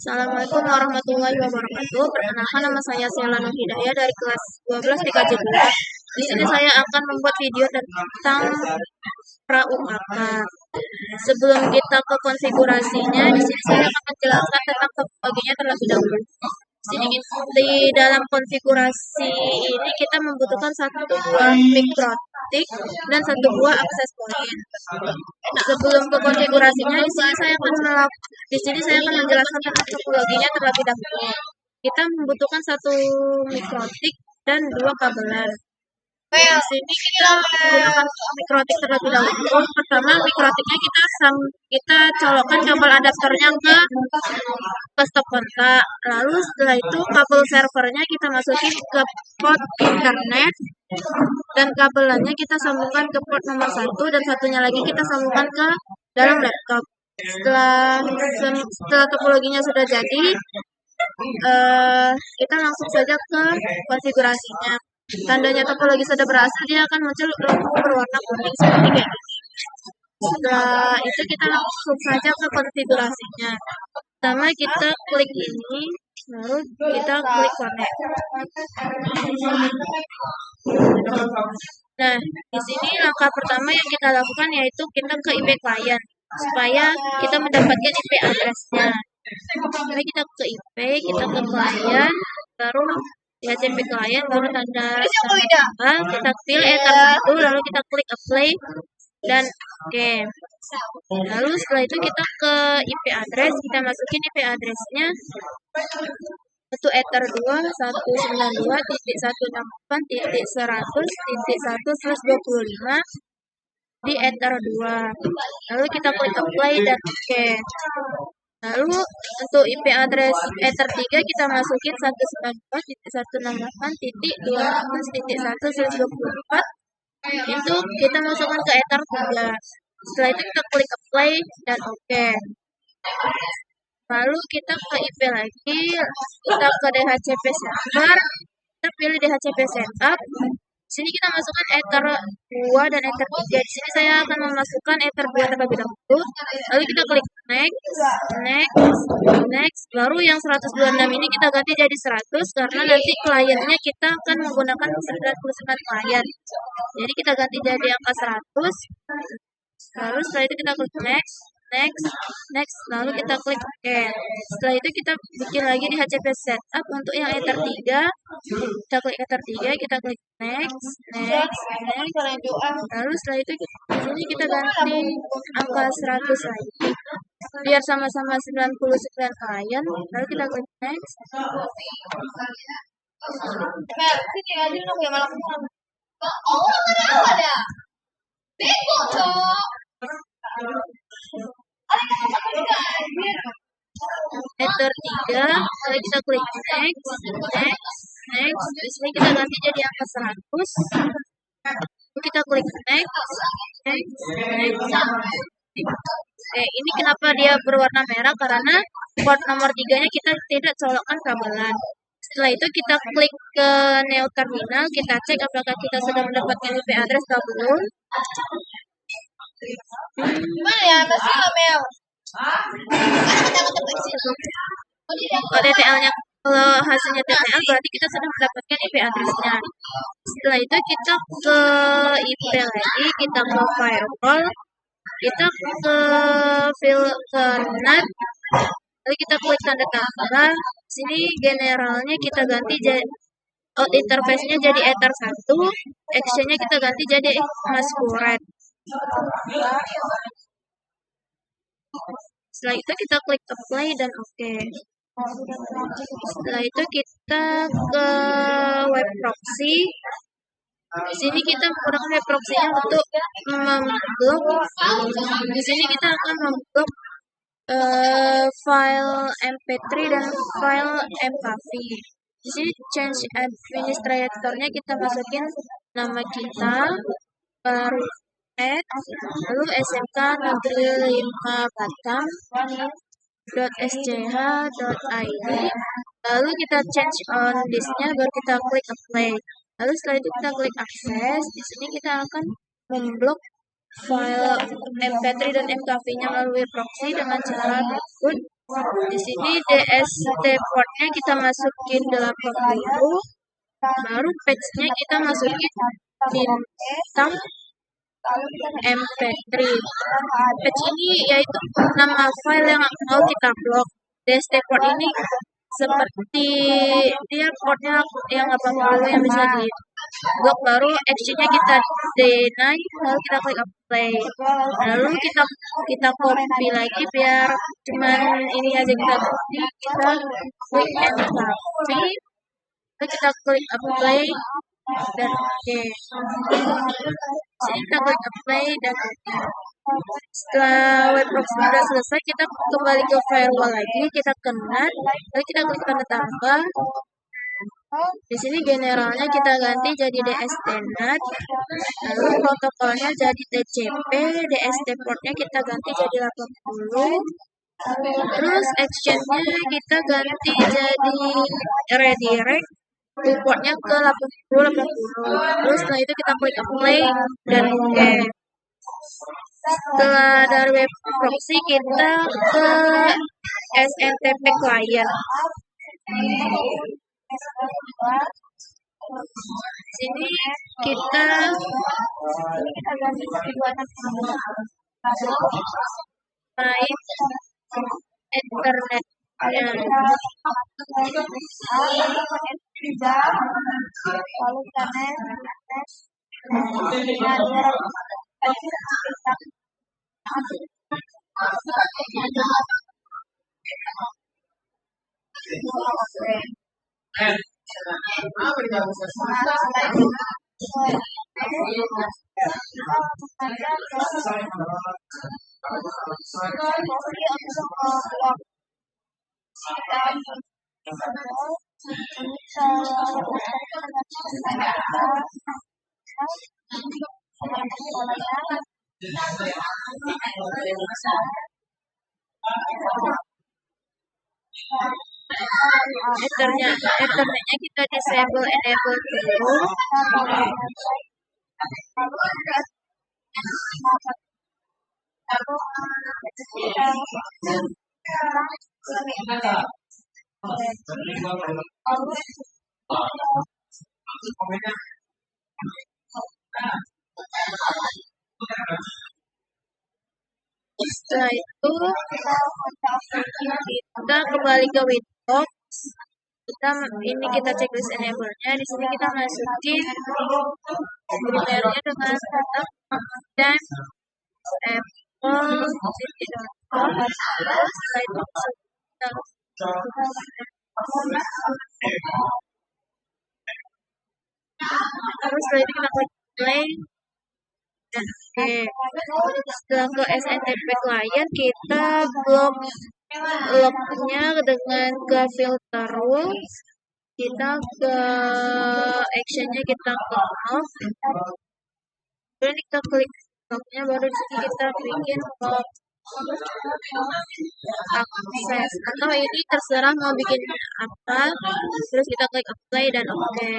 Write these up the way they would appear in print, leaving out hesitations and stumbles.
Assalamualaikum warahmatullahi wabarakatuh. Perkenalkan, nama saya Sela Nur Hidayah dari kelas 12 TKJ 2. Di sini saya akan membuat video tentang pra-UKK. Sebelum kita ke konfigurasinya, di sini saya akan menjelaskan tentang topologinya terlebih dahulu. Di dalam konfigurasi ini kita membutuhkan satu buah mikrotik dan satu buah akses point. Sebelum ke konfigurasinya, di sini saya akan menjelaskan tentang topologinya terlebih dahulu. Kita membutuhkan satu mikrotik dan dua kabelan. Di sini kita menggunakan mikrotik terlebih dahulu. Pertama, mikrotiknya kita colokkan kabel adapternya ke stop kontak. Lalu setelah itu kabel servernya kita masukin ke port internet dan kabelannya kita sambungkan ke port nomor 1 dan satunya lagi kita sambungkan ke dalam laptop. Setelah topologinya sudah jadi, kita langsung saja ke konfigurasinya. Tandanya topologi sudah berhasil, dia akan muncul lampu berwarna kuning seperti ini. Setelah itu kita langsung saja ke konfigurasinya. Pertama kita klik ini, lalu kita klik connect. Nah, di sini langkah pertama yang kita lakukan yaitu kita ke IP client supaya kita mendapatkan IP address-nya. Jadi kita ke IP, kita ke client, baru HTTP client, baru tanda kita pilih Ether 1, lalu kita klik apply dan oke. Lalu setelah itu kita ke IP address, kita masukin IP address-nya itu Ether 2.192.168.100.1/25 di Ether 2. Lalu kita klik apply dan oke. Lalu untuk IP address Ether 3 kita masukin 192.168.200.1/24. Itu kita masukkan ke Ether 3. Setelah itu kita klik apply dan oke. Lalu kita ke IP lagi, kita ke DHCP server, kita pilih DHCP setup. Di sini kita masukkan Ether 2 dan Ether 3. Di sini saya akan memasukkan Ether 2 terlebih dahulu. Lalu kita klik next. Baru yang 126 ini kita ganti jadi 100 karena nanti kliennya kita akan menggunakan 99 klien. Jadi kita ganti jadi angka 100. Lalu setelah itu kita klik next, lalu kita klik OK. Setelah itu kita bikin lagi di HCP setup untuk yang Ether 3. Kita klik Ether 3, kita klik next. Lalu setelah itu di sini kita ganti angka 100 lagi. Biar sama-sama 99 klien. Lalu kita klik next. Ether 3, lalu kita klik next. Di sini kita ganti jadi angka 100. Lalu kita klik next. Ini kenapa dia berwarna merah? Karena port nomor 3-nya kita tidak colokkan kabelan. Setelah itu kita klik ke Neo Terminal, kita cek apakah kita sudah mendapatkan IP address kabel. Gimana ya, masih Mel? TTL-nya, kalau hasilnya TTL berarti kita sudah mendapatkan IP address-nya. Setelah itu kita ke IP lagi, kita ke firewall, kita ke NAT, lalu kita klik tanda tambah. Sini generalnya kita ganti jadi out interface-nya jadi Ether 1, exchange-nya kita ganti jadi masquerade. Setelah itu kita klik apply dan oke. Setelah itu kita ke web proxy. Di sini kita menggunakan web proxy-nya untuk memblok. Di sini kita akan memblok file MP3 dan file MKV. Di sini change administrator-nya kita masukin nama kita, baru lalu SMK Negeri 5 Batam .sch.id, lalu kita change on disk-nya, baru kita klik apply. Lalu setelah itu kita klik akses. Di sini kita akan memblok file MP3 dan MKV-nya melalui proxy dengan cara root Di sini DST portnya kita masukin 80, baru patch-nya kita masukin bintang MP3. Patch ini yaitu nama file yang mau kita blok. DST port ini seperti dia portnya yang apa yang bisa di blok, baru actionnya kita deny, lalu kita klik apply, lalu kita copy lagi biar cuman ini aja kita copy, kita klik and copy, lalu kita klik apply dan oke. Sini kita klik apply dan oke. Setelah web proxy sudah selesai, kita kembali ke firewall lagi, kita connect, lalu kita klik tanda tambah. Di sini generalnya kita ganti jadi DST-NAT, lalu protokolnya jadi TCP, DST portnya kita ganti jadi 80, terus actionnya kita ganti jadi redirect, portnya ke 80. Terus setelah itu kita klik apply dan oke. Setelah dari web proxy kita ke SNTP client. Sini kita main internet. Ethernetnya kita disable enable dulu. Setelah itu kita kembali ke Windows. Kita checklist enable-nya. Di sini kita masukin primernya dengan kata time apple. Setelah itu terus setelah itu kita klik play dan oke. Setelah ke SNTP client, kita blok lognya dengan ke filter rules, kita ke actionnya kita ke off, kemudian kita klik lognya, baru disini kita bikin log akses, atau ini terserah mau bikin apa. Terus kita klik apply dan oke.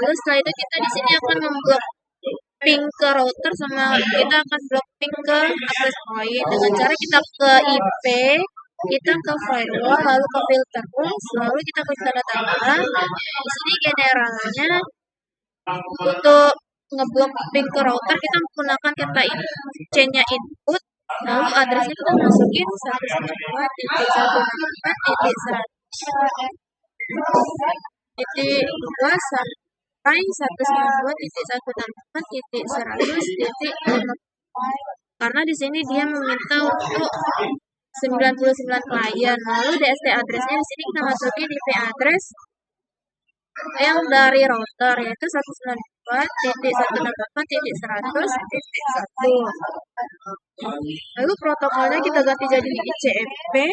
Terus setelah itu kita di sini akan memblok ping ke router, sama kita akan blok ping ke access point dengan cara kita ke IP, kita ke firewall, lalu ke filter rules, lalu kita klik tanda tambah. Di sini generalnya untuk ngeblok ping ke router kita menggunakan kata chain-nya input, lalu addressnya kita masukin 192.168.2 sampai 192.168.100. Karena di sini dia meminta untuk 99 klien. Lalu DST addressnya di sini kita masukin IP address yang dari router, yaitu 192.168.100.1. Lalu protokolnya kita ganti jadi ICMP.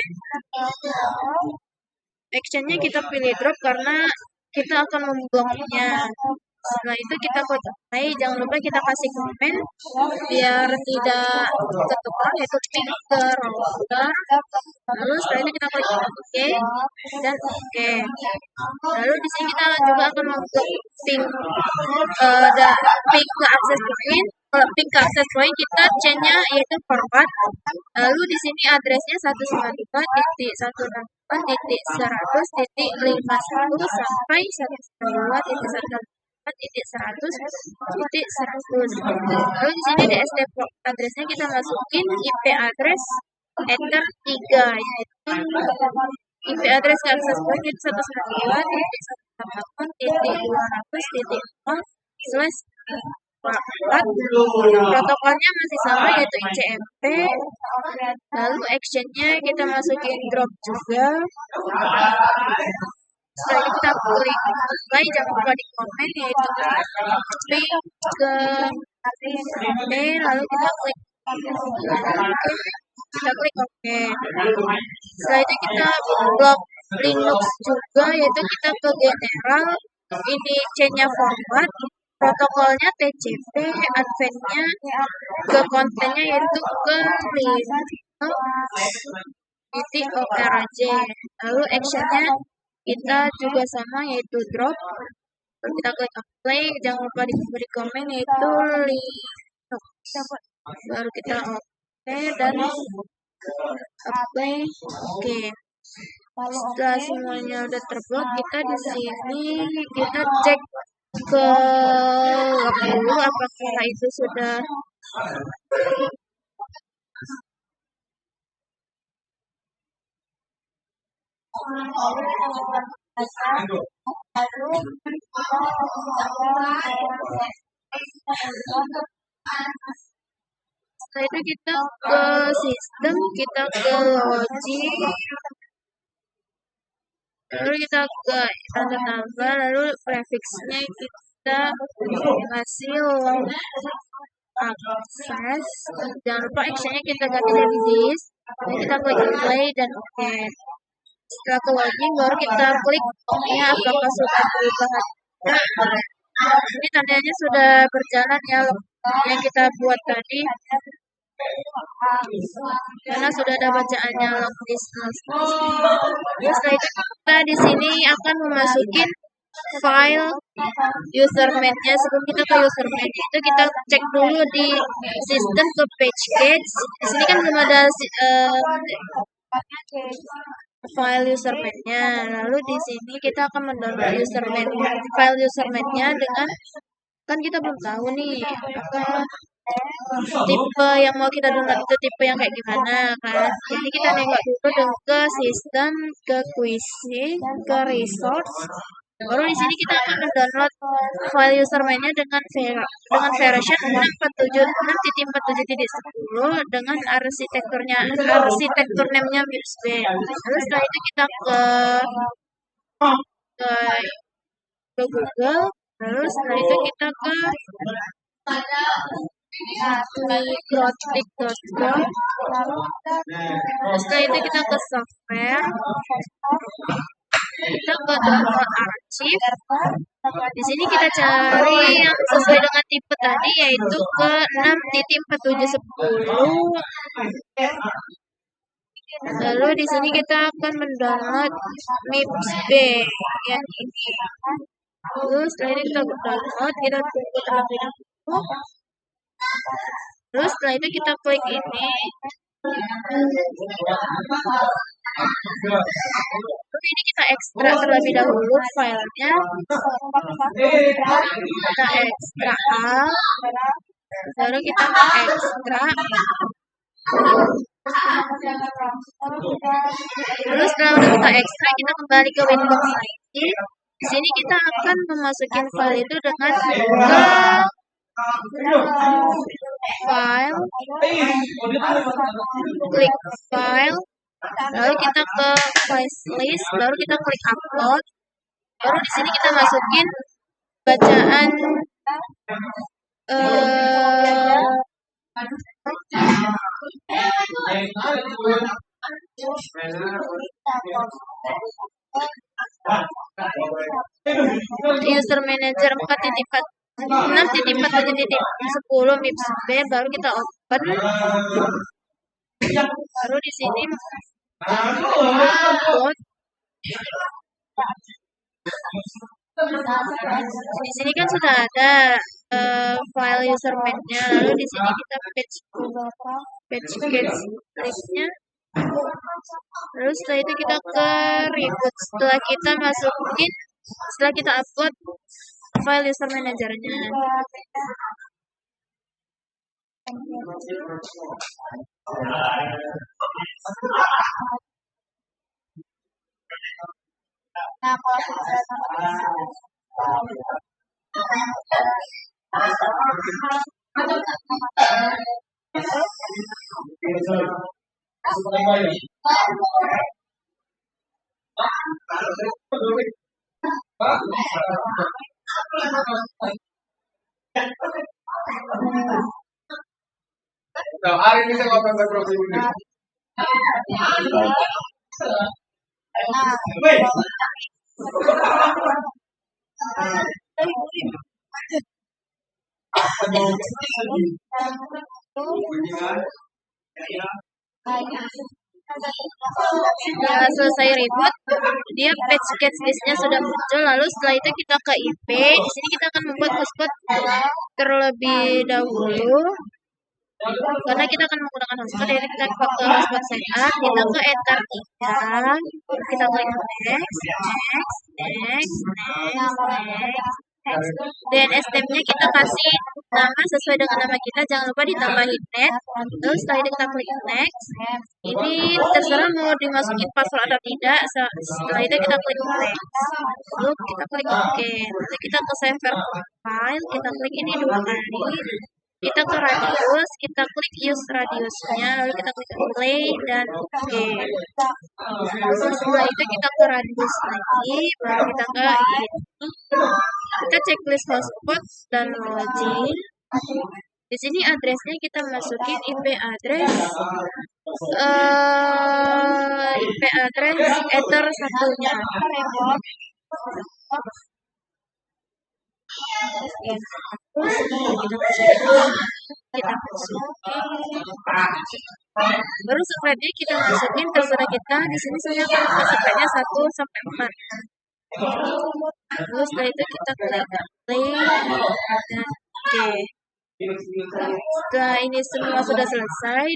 Actionnya kita pilih drop karena kita akan membloknya. Setelah itu kita klik apply. Jangan lupa kita kasih komen biar tidak ketukar, yaitu ping ke router. Lalu setelah itu kita klik OK dan OK. Lalu di sini kita juga akan memblok ping ke access point pink access point kita chainnya yaitu forward. Lalu di sini addressnya 192.168.100.51 sampai 192.168.100.100. Lalu di sini DSD addressnya kita masukin IP address ether 3, yaitu IP address access point itu 192.168.200.0/4. Protokolnya masih sama yaitu ICMP. Lalu actionnya kita masukin drop juga. Setelah itu kita klik apply, jangan lupa di komen yaitu klik ke B, lalu kita klik OK. Setelah itu kita blok Linux juga, yaitu kita ke general, ini chainnya forward, protokolnya TCP, advance-nya ke kontennya yaitu ke Linux.org. Lalu action-nya kita juga sama yaitu drop. Lalu kita klik apply, jangan lupa diberi komen yaitu Linux. Baru kita OK dan apply. Oke. Setelah semuanya udah terblok, kita di sini kita cek ke log dulu apakah itu sudah setelah itu kita ke sistem, kita ke login, lalu kita ke tanda tambah, lalu prefixnya kita kasih long access. Jangan lupa actionnya kita ganti dari this. Lalu kita klik play dan OK. Setelah ke login baru kita klik ya apakah sudah berubah. Ini tandanya sudah berjalan ya yang kita buat tadi, karena sudah ada bacaannya log distance. Setelah itu kita di sini akan memasukin file userman-nya. Sebelum kita ke userman itu kita cek dulu di sistem ke page cache. Di sini kan belum ada file userman-nya. Lalu di sini kita akan mendownload file userman-nya dengan, kan kita belum tahu nih apakah tipe yang mau kita download itu tipe yang kayak gimana kan. Jadi kita nengok dulu ke sistem, ke quizing, ke resource. Baru di sini kita akan mendownload file userman-nya dengan version 6.47.10 dengan arsitektur name-nya MIPS-B. Lalu setelah itu kita ke Google. Lalu setelah itu kita ke project.com. Setelah itu kita ke software, kita ke download archive. Di sini kita cari yang sesuai dengan tipe tadi yaitu ke 6.4710. Lalu di sini kita akan mendownload MIPS-B yang ini. Lalu setelah ini kita download, kita tunggu terlebih dahulu. Lalu setelah itu kita klik ini. Lalu ini kita ekstrak terlebih dahulu filenya. Kita ekstrak, baru kita ekstrak. Lalu setelah kita ekstrak, kita kembali ke Windows lagi. Di sini kita akan memasukin file itu dengan file, klik file, lalu kita ke files list, baru kita klik upload. Baru di sini kita masukin bacaan user manager 6.4.10 MIPS-B, baru kita open. Baru di sini upload. Di sini kan sudah ada file user main-nya, lalu di sini kita patch case listnya. Lalu setelah itu kita ke reboot. Setelah kita upload file user manager-nya. Nah, kalau Nah, hari ini saya akan berproses ini. Setelah selesai reboot, dia patch case listnya sudah muncul. Lalu setelah itu kita ke IP. Di sini kita akan membuat hotspot terlebih dahulu. Karena kita akan menggunakan hotspot, jadi kita ke hotspot setup, kita ke enter 3, kita klik next. DNS name-nya kita kasih nama sesuai dengan nama kita, jangan lupa ditambahin net. Terus setelah itu kita klik next. Ini terserah mau dimasukin password atau tidak. Setelah itu kita klik next. Lalu kita klik OK. Lalu kita ke server file, kita klik ini 2 kali. Kita ke radius, kita klik use radiusnya, lalu kita klik play dan OK. Lalu setelah itu kita ke radius lagi, baru kita ke ini. Kita checklist hotspot dan login. Di sini addressnya kita masukin IP address ether satunya. Kita masukin. Baru subscribe-nya kita masukin, terserah kita. Di sini saya akan subscribe-nya 1 sampai 4. Lalu setelah itu kita klik play dan OK. Setelah ini semua sudah selesai,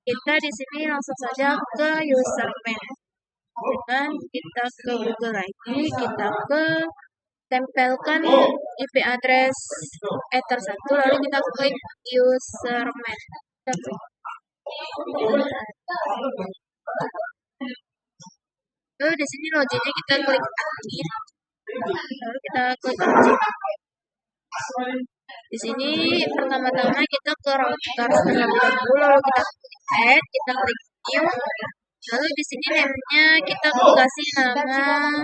kita di sini langsung saja ke username. Dan kita ke Google lagi, kita tempelkan IP address ether 1, lalu kita klik username. Lalu di sini loginnya kita klik admin, lalu kita klik login. Di sini pertama-tama kita ke router terlebih dahulu, lalu kita klik add, kita klik new. Lalu di sini name-nya kita kasih nama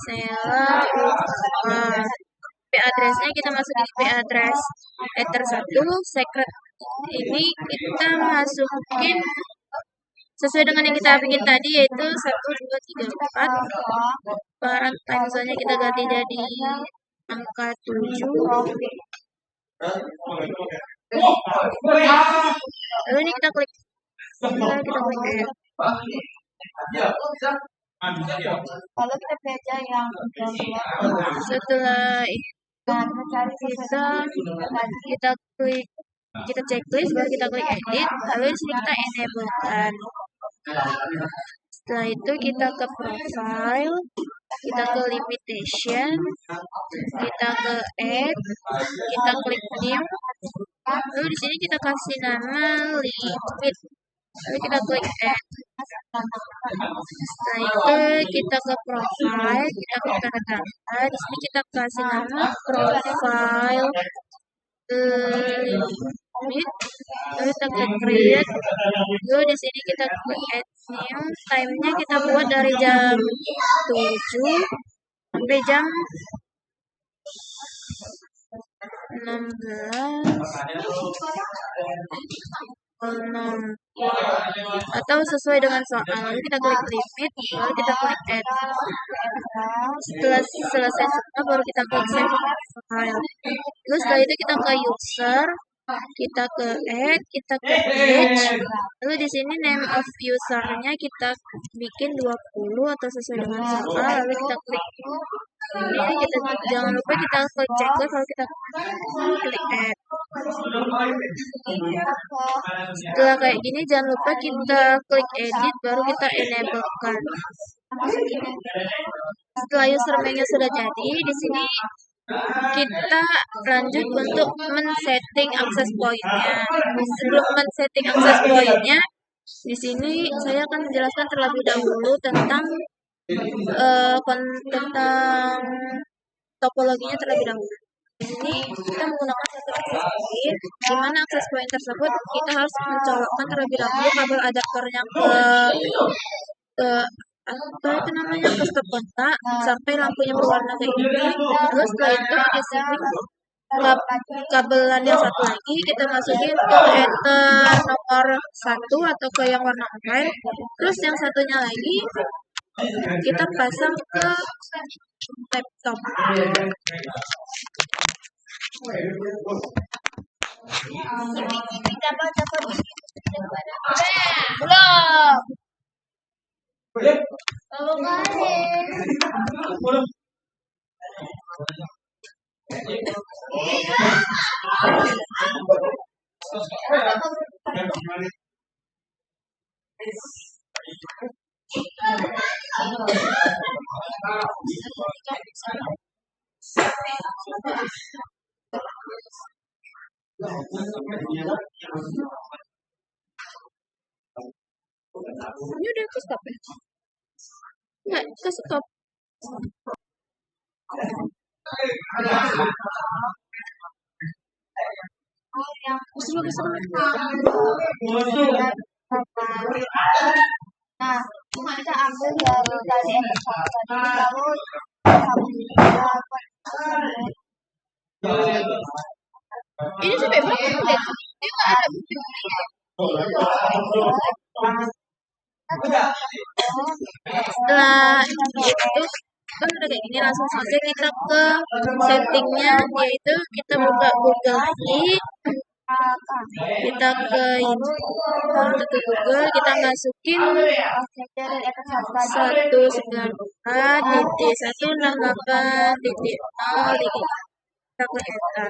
Sela Ulfa. IP address-nya kita masukin IP address ether 1, secret ini kita masukin sesuai dengan yang kita bikin tadi, yaitu 1, 2, 3, 4. Parent time zone-nya kita ganti jadi angka 7. Lalu ini kita klik add. kalau kita baca yang Setelah kita checklist, baru kita klik edit, lalu di sini kita enablekan. Setelah itu kita ke profile, kita ke limitation, kita ke add, kita klik new. Lalu di sini kita kasih nama limit, lalu kita klik add. Setelah itu kita ke profile, kita ke tanda tanda. Di sini kita kasih nama profile limit, lalu kita klik create. Lalu di sini kita klik add new. Time-nya kita buat dari jam 7 sampai jam 16:06 atau sesuai dengan soal. Lalu kita klik limit, lalu kita klik add. Setelah selesai semua, baru kita klik save file. Lalu setelah itu kita ke user, kita ke add, kita ke page, lalu di sini name of usernya kita bikin 20 atau sesuai dengan SAPA, lalu kita klik ini, kita jangan lupa kita klik checklist kalau kita klik add. Setelah kayak gini jangan lupa kita klik edit baru kita enable kan. Setelah username-nya sudah jadi, di sini kita lanjut untuk men-setting access point-nya. Sebelum men-setting access point-nya, di sini saya akan menjelaskan terlebih dahulu tentang tentang topologinya terlebih dahulu. Di sini kita menggunakan satu access point, di mana access point tersebut kita harus mencolokkan terlebih dahulu kabel adaptornya ke apa itu namanya, ke stop kontak sampai lampunya berwarna kayak gini. Terus setelah itu di sini kabelan yang satu lagi kita masukin ke ether nomor 1 atau ke yang warna oranye. Terus yang satunya lagi kita pasang ke laptop. Belum. Ini udah ke stop ya? Enggak, ke stop. Nah, kita ambil dari tadi lalu Ini sampai berapa menit? Ini nggak ada setelah itu kan udah kayak gini, langsung saja kita ke settingnya, yaitu kita buka Google lagi, kita ke Google, kita masukin 194.168.0, kita klik enter.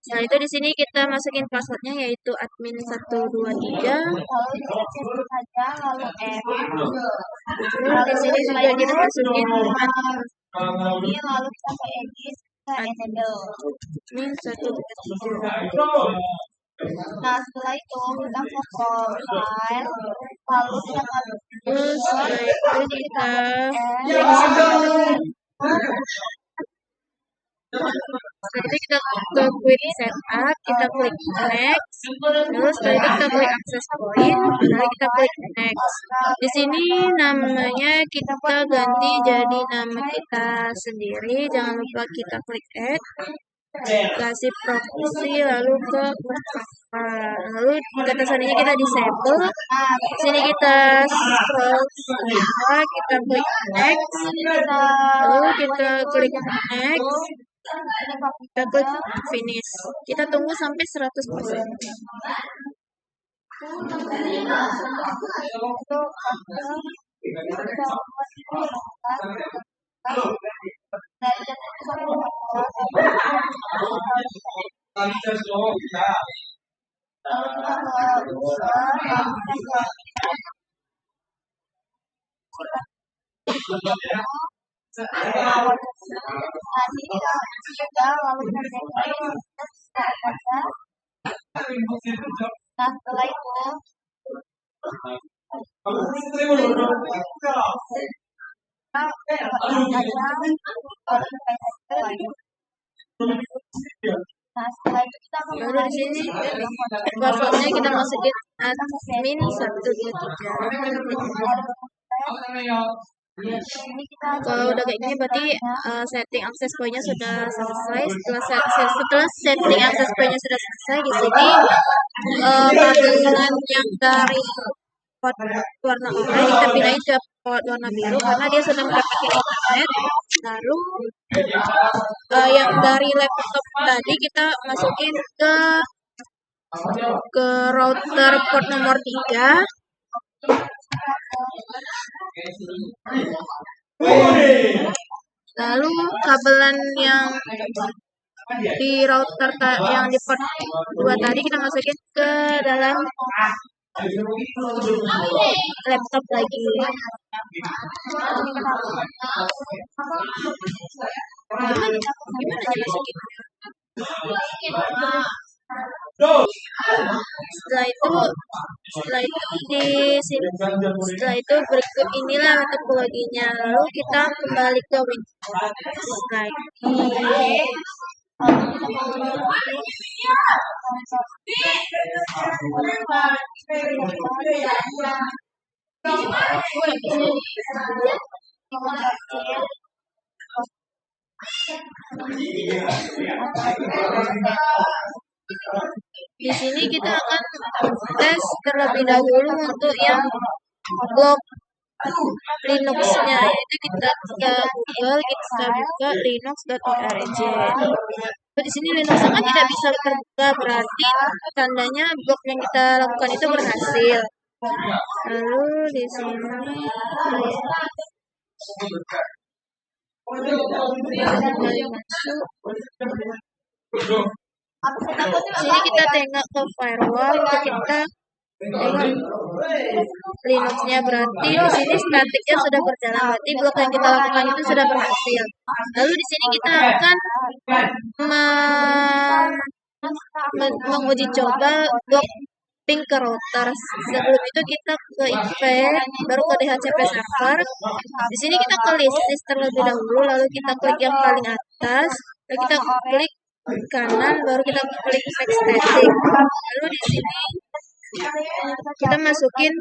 Nah, itu di sini kita masukin passwordnya yaitu admin 123. Terus di sini juga kita masukin admin 123. Nah, setelah itu kita ke profile, lalu kita Terus setelah itu kita Setelah kita ke quick setup, kita klik next, terus setelah itu kita klik access point, lalu kita klik next. Di sini namanya kita ganti jadi nama kita sendiri, jangan lupa kita klik add, kasih proxy, lalu ke lalu kata sandinya kita disable. Sini kita scroll kita klik next, lalu kita klik next, kita klik finish. Kita tunggu sampai 100%. Nah, setelah itu kita lalu di sini passwordnya kita masukin admin 123. Kalau udah kayak gini berarti setting access point-nya sudah selesai. Setelah setting access point-nya sudah selesai, di sini kabelan yang dari port warna oranye kita pindahin ke port warna biru karena dia sudah mendapatkan internet. Lalu yang dari laptop tadi kita masukin ke ke router port nomor 3. Lalu kabelan yang di router yang di port 2 tadi kita masukin ke dalam laptop lagi. Setelah itu berikut inilah topologinya. Lalu kita kembali ke Windows lagi. Di sini kita akan tes terlebih dahulu untuk yang blok Linux-nya, yaitu kita ke Google, kita buka linux.org. Di sini Linux kan tidak bisa terbuka, berarti tandanya blok yang kita lakukan itu berhasil. Lalu di sini sini kita tengok ke firewall, kita tengok Linux-nya, berarti di sini statiknya sudah berjalan, berarti blok yang kita lakukan itu sudah berhasil. Lalu di sini kita akan menguji coba blok ping ke router. Sebelum itu kita ke IP, baru ke DHCP server. Di sini kita ke list terlebih dahulu, lalu kita klik yang paling atas, lalu kita klik kanan, baru kita klik fix static. Lalu di sini kita masukin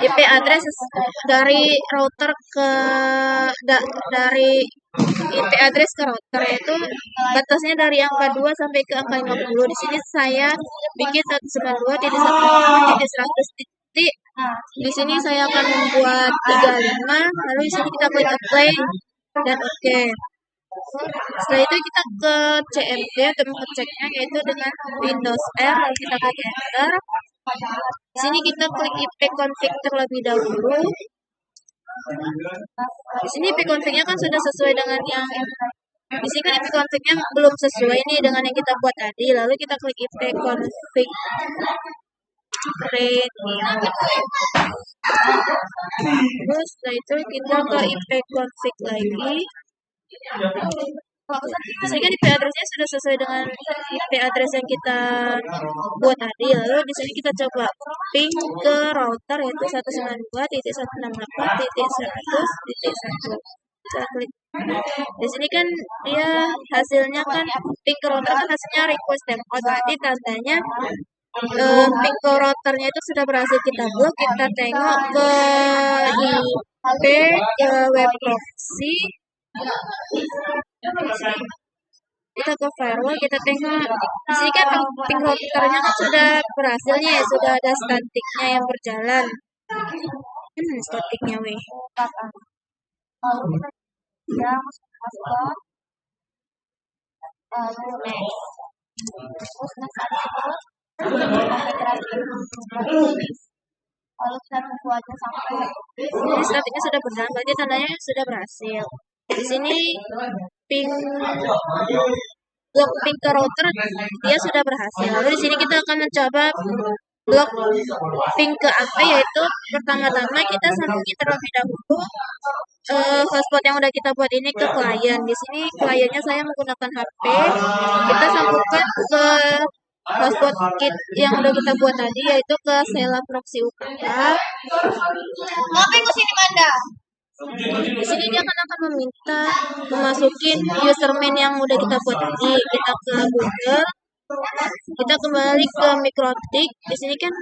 IP address dari router dari IP address ke router, yaitu batasnya dari angka 2 sampai ke angka 50. Di sini saya bikin 192.168.100. Di sini saya akan membuat 35. Lalu di sini kita klik apply dan oke. Setelah itu kita ke CMD untuk mengeceknya, yaitu dengan Windows R, lalu kita klik enter. Di sini kita klik IP config terlebih dahulu. Di sini IP config-nya kan sudah sesuai dengan yang di sini kan IP config-nya belum sesuai nih dengan yang kita buat tadi. Lalu kita klik IP config terus setelah itu kita ke IP config lagi. Sehingga IP address-nya sudah sesuai dengan IP address yang kita buat tadi. Lalu di sini kita coba ping ke router, yaitu 192.168.100.1. Kita klik. Di sini kan dia hasilnya kan ping ke router kan hasilnya request timeout, berarti tandanya ping ke routernya itu sudah berhasil kita blok. Kita tengok ke IP ke web proxy. Kita ke firewall, kita tengok di sini kan ping routernya kan sudah berhasilnya ya, sudah ada statiknya yang berjalan. Statiknya weh. Lalu kita tunggu aja sampai Jadi statiknya sudah berjalan, berarti tandanya sudah berhasil. Di sini blok ping ke router dia sudah berhasil. Lalu di sini kita akan mencoba blok ping ke AP, yaitu pertama-tama kita sambungin terlebih dahulu hotspot yang udah kita buat ini ke klien. Di sini kliennya saya menggunakan HP. Kita sambungkan ke hotspot kit yang udah kita buat tadi, yaitu ke Sela Proxy UK. ngapain ke sini Manda? Di sini dia akan meminta memasukin username yang udah kita buat tadi. Kita ke Google, kita kembali ke Mikrotik. Di sini kan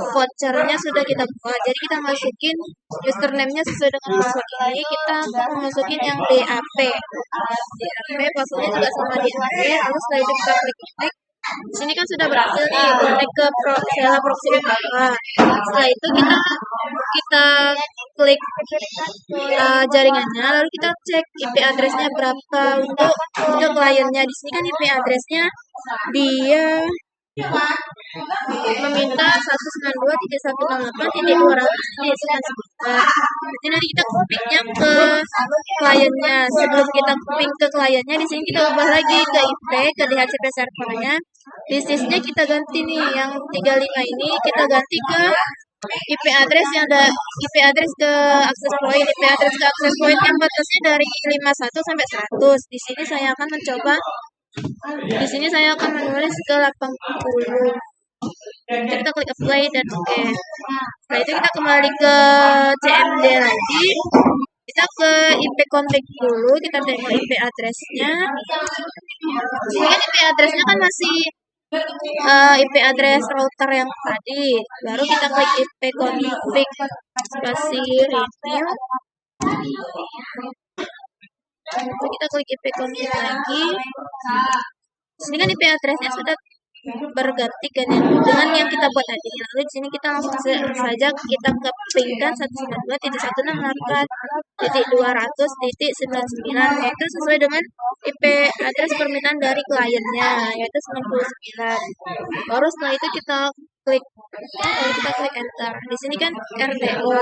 vouchernya sudah kita buat, jadi kita masukin username-nya sesuai dengan password ini. Kita masukin yang DAP. Passwordnya juga sama DAP. Lalu setelah itu kita klik connect. Di sini kan sudah berhasil nih connect ke Sela Proxy utama. Setelah itu kita klik jaringannya, lalu kita cek IP address-nya berapa untuk kliennya. Di sini kan IP address-nya dia meminta 192.168.200 Jadi nanti kita copy-nya ke kliennya. Sebelum kita copy ke kliennya, di sini kita ubah lagi ke IP, ke DHCP servernya. Disk-nya kita ganti nih, yang 35 ini kita ganti ke IP address yang ada IP address ke access point. IP address ke access point yang batasnya dari 51 sampai 100. Di sini saya akan mencoba. Di sini saya akan menulis ke 80. Kita klik apply dan oke. Setelah itu kita kembali ke CMD lagi. Kita ke IP config dulu, kita tengok IP address-nya. Ini IP address-nya kan masih IP address router yang tadi. Baru kita klik IP config spasi renew. Lalu kita klik IP config lagi. Sini kan IP address-nya sudah berganti kan ya, dengan yang kita buat tadi. Lalu di sini kita langsung saja kita kepingkan 192.168.200.99 itu sesuai dengan IP address permintaan dari kliennya, yaitu 99. Baru setelah itu kita klik enter. Di sini kan RTO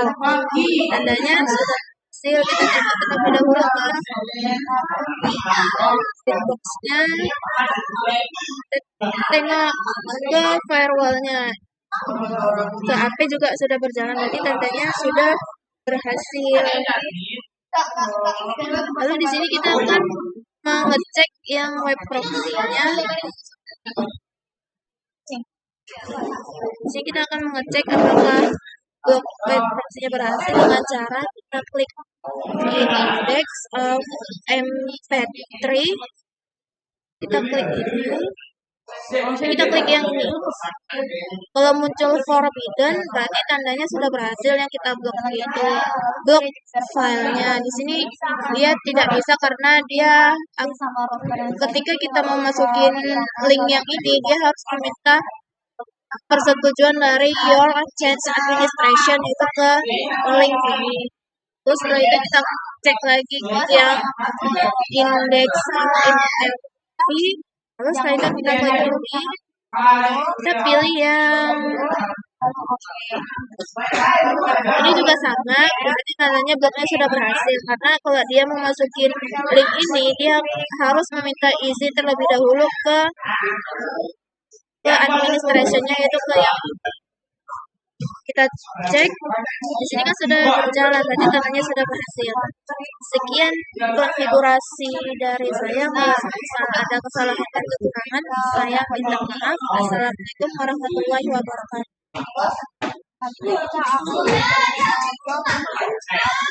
tandanya sudah hasil. Kita coba terlebih dahulu ke box-nya, tengok ke firewall-nya, ke AP juga sudah berjalan, berarti tandanya sudah berhasil. Lalu di sini kita akan mengecek yang web proxy-nya. Di sini kita akan mengecek apakah web proxy-nya berhasil dengan cara kita klik index of mp3. Kita klik ini. Kita klik yang ini. Kalau muncul forbidden, berarti tandanya sudah berhasil. Yang kita blok itu blok filenya. Di sini dia tidak bisa karena dia ketika kita mau masukin link yang ini, dia harus meminta persetujuan dari your change administration itu ke link ini. Terus setelah itu kita cek lagi yang index mp3. Lalu setelah itu kita klik ini, kita pilih yang ini juga sama, berarti tandanya bloknya sudah berhasil. Karena kalau dia memasukin link ini, dia harus meminta izin terlebih dahulu ke administration-nya, yaitu ke yang kita cek. Di sini kan sudah berjalan, berarti tandanya sudah berhasil. Sekian konfigurasi dari saya. Kalau ada kesalahan dan kekurangan, saya minta maaf. Assalamualaikum warahmatullahi wabarakatuh.